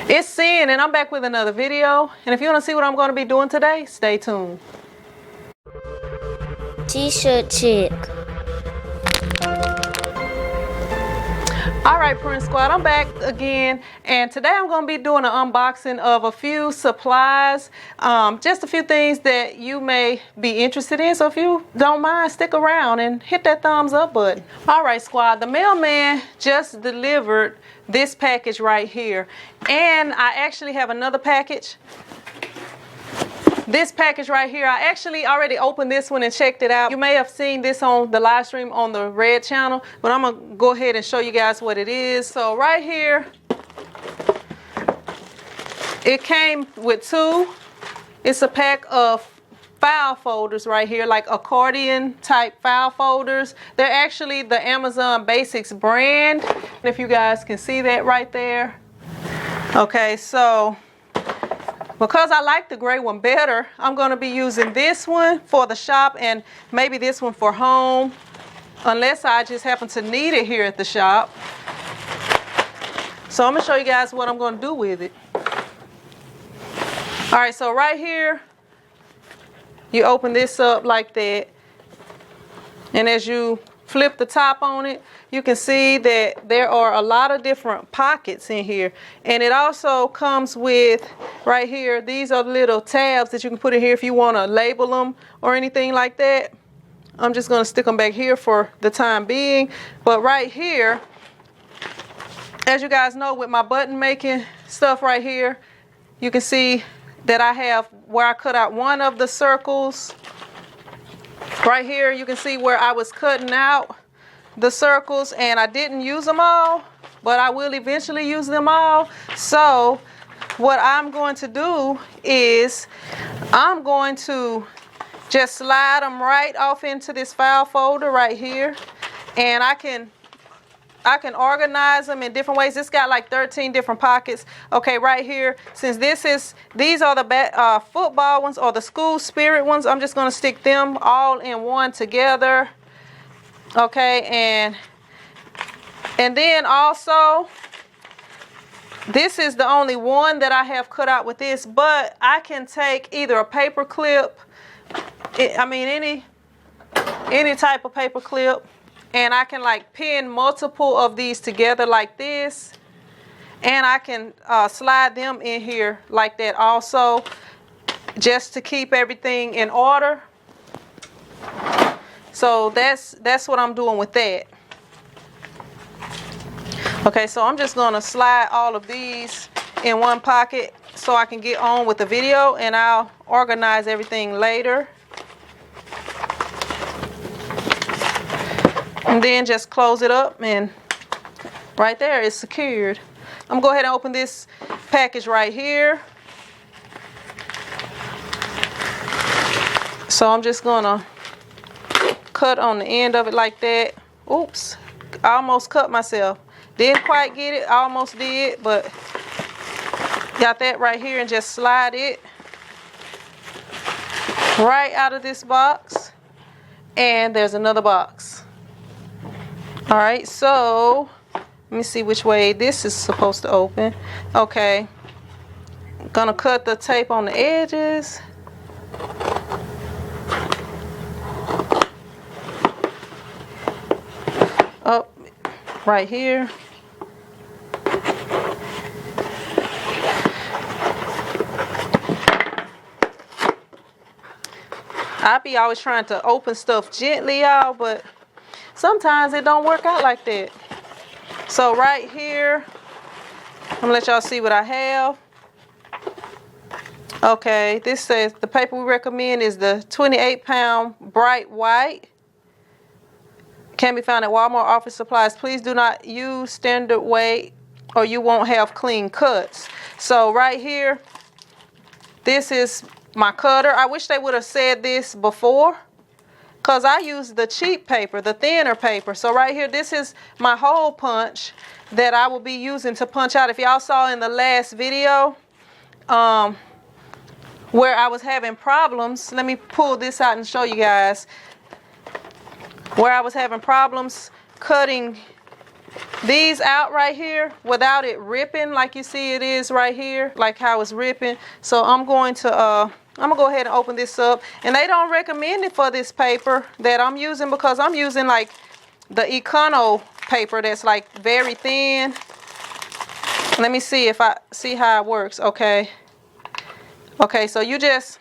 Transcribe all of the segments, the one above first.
It's Sin, and I'm back with another video. And if you want to see what I'm going to be doing today, stay tuned. T-shirt chick. All right, Print Squad, I'm back again, and today I'm going to be doing an unboxing of a few supplies, just a few things that you may be interested in. So if you don't mind, stick around and hit that thumbs up button. All right, Squad, the mailman just delivered this package right here, and I actually have another package. This package right here, I actually already opened this one and checked it out. You may have seen this on the live stream on the Red channel, but I'm gonna go ahead and show you guys what it is. So right here, it came with two. It's a pack of file folders right here, like accordion type file folders. They're actually the Amazon Basics brand, and if you guys can see that right there. Okay, so because I like the gray one better, I'm going to be using this one for the shop and maybe this one for home, unless I just happen to need it here at the shop. So I'm going to show you guys what I'm going to do with it. All right, so right here, you open this up like that, and as you flip the top on it, you can see that there are a lot of different pockets in here. And it also comes with, right here, these are little tabs that you can put in here if you want to label them or anything like that. I'm just going to stick them back here for the time being. But right here, as you guys know, with my button making stuff right here, you can see that I have where I cut out one of the circles. Right here, you can see where I was cutting out the circles, and I didn't use them all, but I will eventually use them all. So what I'm going to do is I'm going to just slide them right off into this file folder right here, and I can organize them in different ways. It's got like 13 different pockets. Okay, right here, since these are the football ones or the school spirit ones, I'm just going to stick them all in one together. Okay, and then also, this is the only one that I have cut out with this, but I can take either a paper clip, any type of paper clip, and I can like pin multiple of these together like this, and I can slide them in here like that also, just to keep everything in order. So that's what I'm doing with that. Okay, so I'm just gonna slide all of these in one pocket so I can get on with the video, and I'll organize everything later. And then just close it up, and right there it's secured. I'm gonna go ahead and open this package right here. So I'm just gonna cut on the end of it like that. Oops, I almost cut myself. Didn't quite get it, I almost did, but got that right here, and just slide it right out of this box. And there's another box. All right, so let me see which way this is supposed to open. Okay, gonna cut the tape on the edges. Up right here. I be always trying to open stuff gently, y'all, but sometimes it don't work out like that. So right here, I'm gonna let y'all see what I have. Okay, this says the paper we recommend is the 28-pound bright white. Can be found at Walmart office supplies. Please do not use standard weight or you won't have clean cuts. So right here, this is my cutter. I wish they would have said this before, because I use the cheap paper, the thinner paper. So right here, this is my hole punch that I will be using to punch out. If y'all saw in the last video where I was having problems, let me pull this out and show you guys. Where I was having problems cutting these out right here without it ripping like you see it is right here, like how it's ripping. So I'm going to go ahead and open this up. And they don't recommend it for this paper that I'm using because I'm using like the Econo paper that's like very thin. Let me see if I see how it works. Okay, so you just,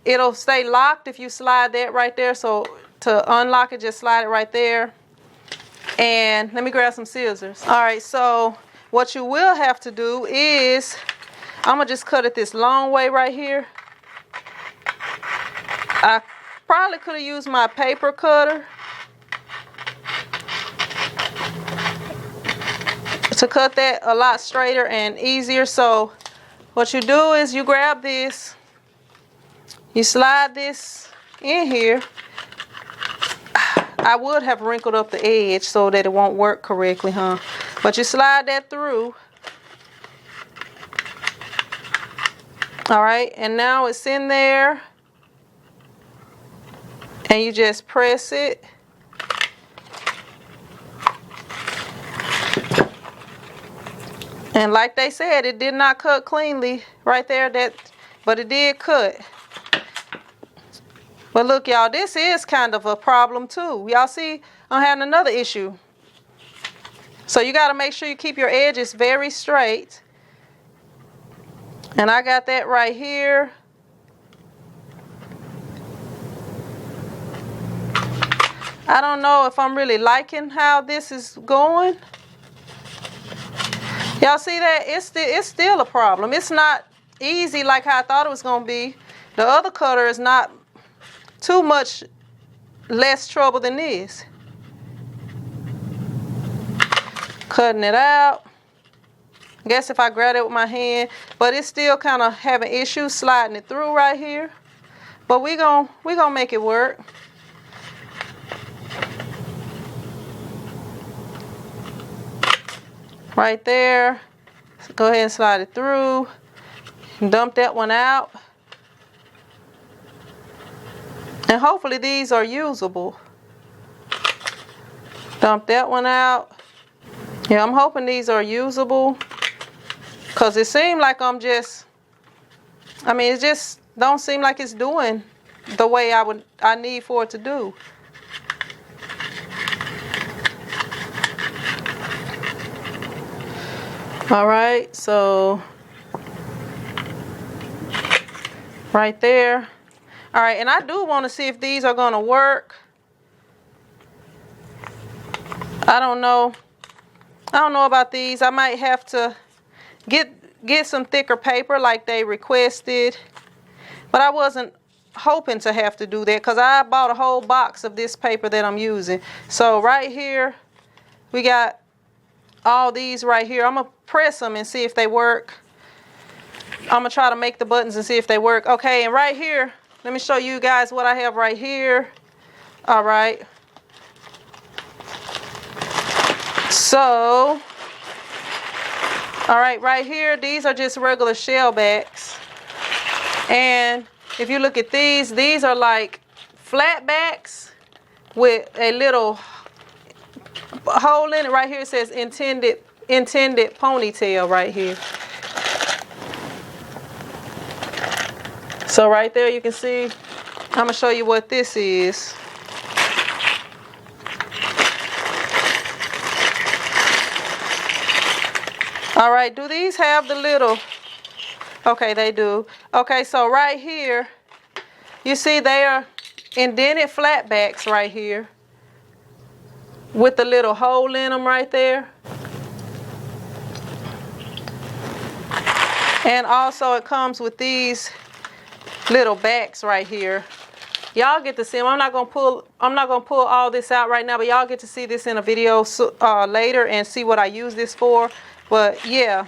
it'll stay locked if you slide that right there. So to unlock it, just slide it right there. And let me grab some scissors. All right, so what you will have to do is, I'm gonna just cut it this long way right here. I probably could have used my paper cutter to cut that a lot straighter and easier. So what you do is you grab this, you slide this in here. I would have wrinkled up the edge so that it won't work correctly, huh? But you slide that through. All right, and now it's in there. And you just press it. And like they said, it did not cut cleanly right there, but it did cut. But look, y'all, this is kind of a problem too. Y'all see, I'm having another issue. So you got to make sure you keep your edges very straight. And I got that right here. I don't know if I'm really liking how this is going. Y'all see that? It's still a problem. It's not easy like how I thought it was going to be. The other cutter is not too much less trouble than this. Cutting it out. I guess if I grab it with my hand, but it's still kind of having issues sliding it through right here. But we gonna make it work. Right there. So go ahead and slide it through. Dump that one out. And hopefully these are usable. Dump that one out. Yeah, I'm hoping these are usable. Because it seemed like it just don't seem like it's doing the way I need for it to do. All right, so right there. All right, and I do want to see if these are going to work. I don't know about these. I might have to get some thicker paper like they requested. But I wasn't hoping to have to do that because I bought a whole box of this paper that I'm using. So right here, we got all these right here. I'm going to press them and see if they work. I'm going to try to make the buttons and see if they work. Okay, and right here, let me show you guys what I have right here. All right. So, all right, right here, these are just regular shell backs. And if you look at these are like flat backs with a little hole in it. Right here it says intended ponytail right here. So right there you can see, I'm going to show you what this is. All right, do these have the little, okay, they do. Okay, so right here, you see they are indented flatbacks right here with the little hole in them right there. And also it comes with these little backs right here. Y'all get to see them. I'm not gonna pull all this out right now, but y'all get to see this in a video later and see what I use this for. But yeah,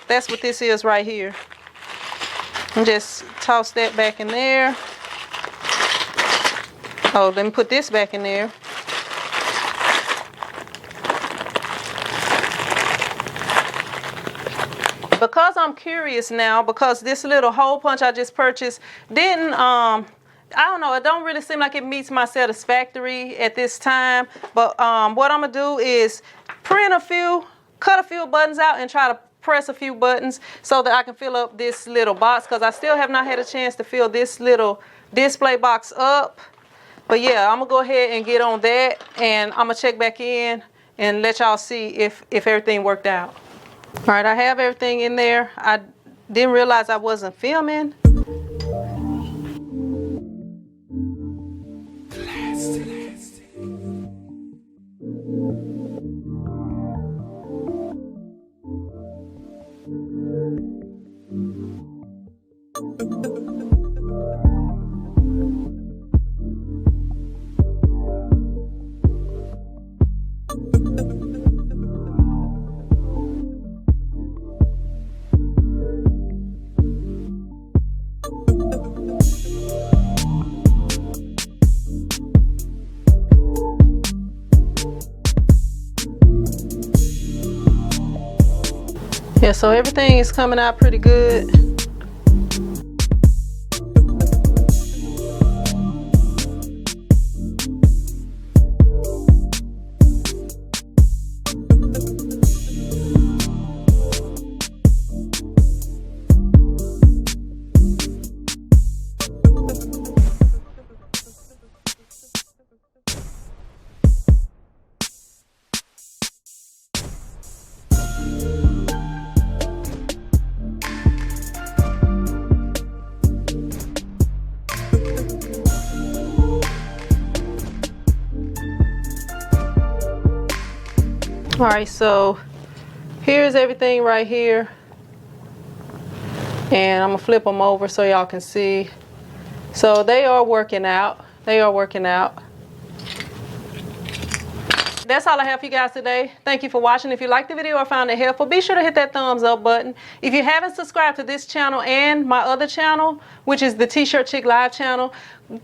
that's what this is right here. And just toss that back in there. Oh, let me put this back in there. Because I'm curious now, because this little hole punch I just purchased didn't I don't know, it don't really seem like it meets my satisfactory at this time. But what I'm gonna do is cut a few buttons out and try to press a few buttons so that I can fill up this little box, because I still have not had a chance to fill this little display box up. But yeah, I'm gonna go ahead and get on that, and I'm gonna check back in and let y'all see if everything worked out. All right, I have everything in there. I didn't realize I wasn't filming. Yeah, so everything is coming out pretty good. All right, so here's everything right here, and I'm gonna flip them over so y'all can see. So they are working out. They are working out. That's all I have for you guys today. Thank you for watching. If you liked the video or found it helpful, be sure to hit that thumbs up button. If you haven't subscribed to this channel and my other channel, which is the T-Shirt Chick Live channel,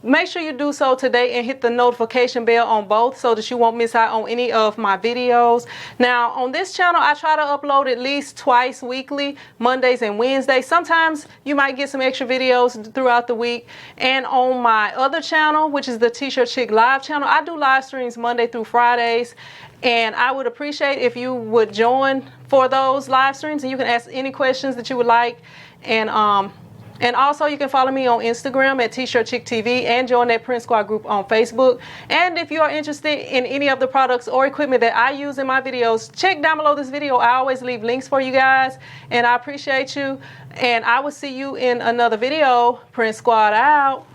make sure you do so today and hit the notification bell on both so that you won't miss out on any of my videos. Now, on this channel, I try to upload at least twice weekly, Mondays and Wednesdays. Sometimes you might get some extra videos throughout the week. And on my other channel, which is the T-Shirt Chick Live channel, I do live streams Monday through Fridays. And I would appreciate if you would join for those live streams, and you can ask any questions that you would like. And also you can follow me on Instagram at T-Shirt Chick TV and join that Print Squad group on Facebook. And if you are interested in any of the products or equipment that I use in my videos, check down below this video. I always leave links for you guys, and I appreciate you. And I will see you in another video. Print Squad out.